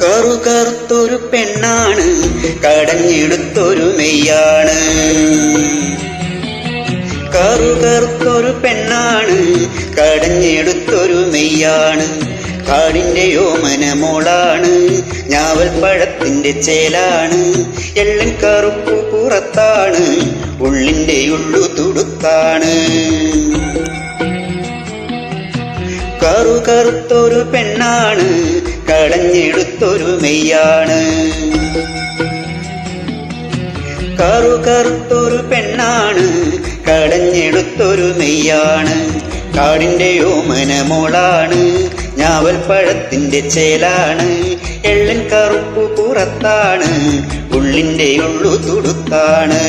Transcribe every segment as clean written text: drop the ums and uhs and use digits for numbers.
കറുകറുത്തൊരു പെണ്ണാണ്, കടഞ്ഞെടുത്തൊരു മെയ്യാണ്. കറുകറുത്തൊരു പെണ്ണാണ്, കടഞ്ഞെടുത്തൊരു മെയ്യാണ്. കാടിന്റെ ഓമനമോളാണ്, ഞാവൽ പഴത്തിന്റെ ചേലാണ്. എള്ളൻ കറുപ്പു പുറത്താണ്, ഉള്ളിന്റെ ഉള്ളു തുടുത്താണ്. കറുകറുത്തൊരു പെണ്ണാണ്, കടഞ്ഞെടുത്തൊരു മെയ്യാണ്. കറുകറുത്തൊരു പെണ്ണാണ്, കടഞ്ഞെടുത്തൊരു മെയ്യാണ്. കാടിന്റെ ഓമനമോളാണ്, ഞാവൽ പഴത്തിന്റെ ചേലാണ്. എള്ളൻ കറുപ്പു പുറത്താണ്, ഉള്ളിന്റെ ഉള്ളു തുടുത്താണ്.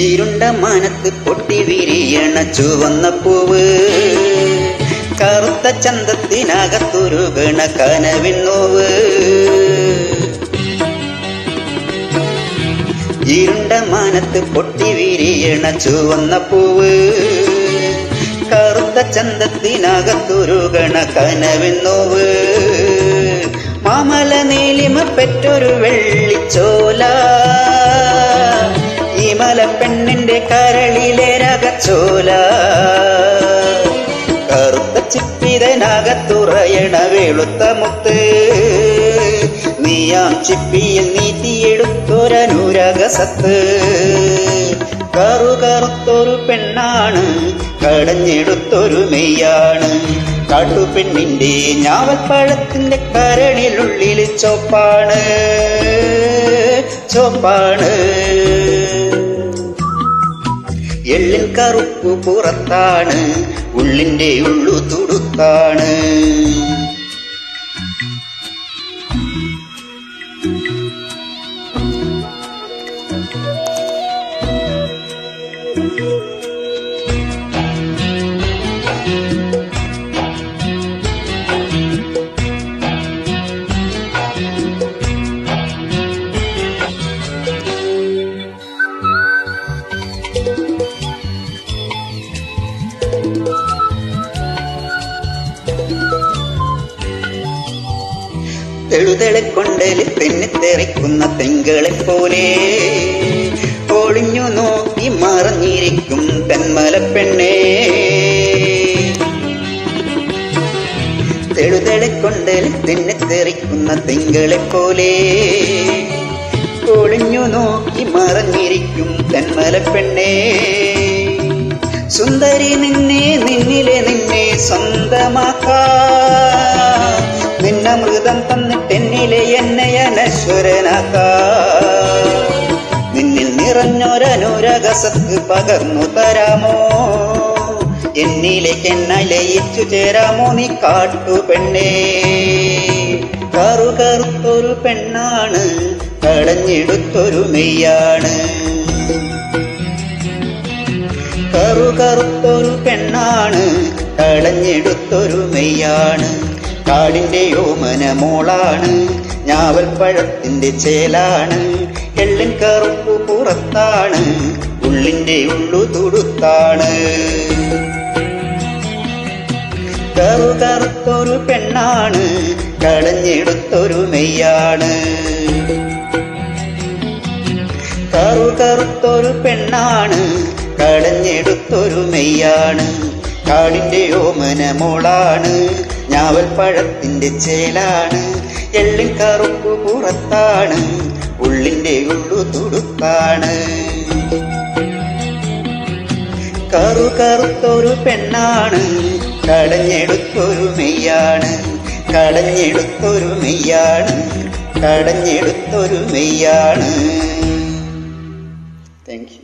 ഇരുണ്ട മനത്ത് പൊട്ടി വിരിയണ ചുവന്ന പൂവ്, കറുത്ത ചന്തത്തിനകത്തുരുകണ കനവിന്നോവ്. ഇരുണ്ട മനത്ത് പൊട്ടി വിരിയണ ചുവന്ന പൂവ്, കറുത്ത ചന്തത്തിനകത്തുരുകണ കനവിന്നോവ്. മാമല നീലിമ പെറ്റൊരു വെള്ളിച്ചോല, ഈ മലപ്പെണ്ണിന്റെ കരളിലെ രകച്ചോല. കറുത്ത ചിപ്പിതനകത്തുറയണ വെളുത്ത മുത്ത്, നീയാം ചിപ്പിയിൽ നീട്ടിയെടുത്തൊരനുരകസത്ത്. കറുകറുത്തൊരു പെണ്ണാണ്, കടഞ്ഞെടുത്തൊരു മെയ്യാണ്. കാട്ടുപെണ്ണിന്റെ ഞാവൽപ്പഴത്തിന്റെ കരളിനുള്ളിൽ ചോപ്പാണ്, ചോപ്പാണ്. എള്ളിൻ കറുപ്പു പുറത്താണ്, ഉള്ളിന്റെ ഉള്ളു തുടുത്താണ്. തെളുതെളക്കൊണ്ടല് തെന്നിത്തെറിക്കുന്ന തെങ്കളെ പോലെ ഒളിഞ്ഞു നോക്കി മറഞ്ഞിരിക്കും തെന്മലപ്പെണ്ണേ. തെളുതെളക്കൊണ്ടല് തെന്നിത്തെറിക്കുന്ന തെങ്കളെ പോലെ ഒളിഞ്ഞു നോക്കി മറഞ്ഞിരിക്കും തെന്മലപ്പെണ്ണേ. സുന്ദരി നിന്നെ, നിന്നിലെ നിന്നെ സ്വന്തമാക്കാം, നിന്നമൃതം തന്നിട്ടെന്നിലെ എന്നെ അനശ്വരനാക്കാം. നിന്നിൽ നിറഞ്ഞൊരനുരകസത്ത് പകർന്നു തരാമോ, എന്നിലേക്ക് എന്നെ ലയിച്ചു ചേരാമോ നീ കാട്ടുപെണ്ണേ. കറുകറുത്തൊരു പെണ്ണാണ്, കടഞ്ഞെടുത്തൊരു മെയ്യാണ്. കറുകറുത്തൊരു പെണ്ണാണ്, കടഞ്ഞെടുത്തൊരു മെയ്യാണ്. കാടിന്റെ ഓമനമോളാണ്, ഞാവൽ പഴത്തിന്റെ ചേലാണ്. എള്ളിൻ കറുപ്പു പുറത്താണ്, ഉള്ളിന്റെ ഉള്ളു തുടുത്താണ്. കറുകറുത്തൊരു പെണ്ണാണ്, കടഞ്ഞെടുത്തൊരു മെയ്യാണ്. കറുകറുത്തൊരു പെണ്ണാണ്, കടഞ്ഞെടുത്തൊരു മെയ്യാണ്. കാടിന്റെ ഓമനമോളാണ്, ഞാവൽ പഴത്തിന്റെ ചേലാണ്. എള്ളിൻ കറുപ്പു പുറത്താണ്, ഉള്ളിന്റെ ഉള്ളു തുടുത്താണ്. കറുകറുത്തൊരു പെണ്ണാണ്, കടഞ്ഞെടുത്തൊരു മെയ്യാണ്. കടഞ്ഞെടുത്തൊരു മെയ്യാണ്, കടഞ്ഞെടുത്തൊരു മെയ്യാണ്. Thank you.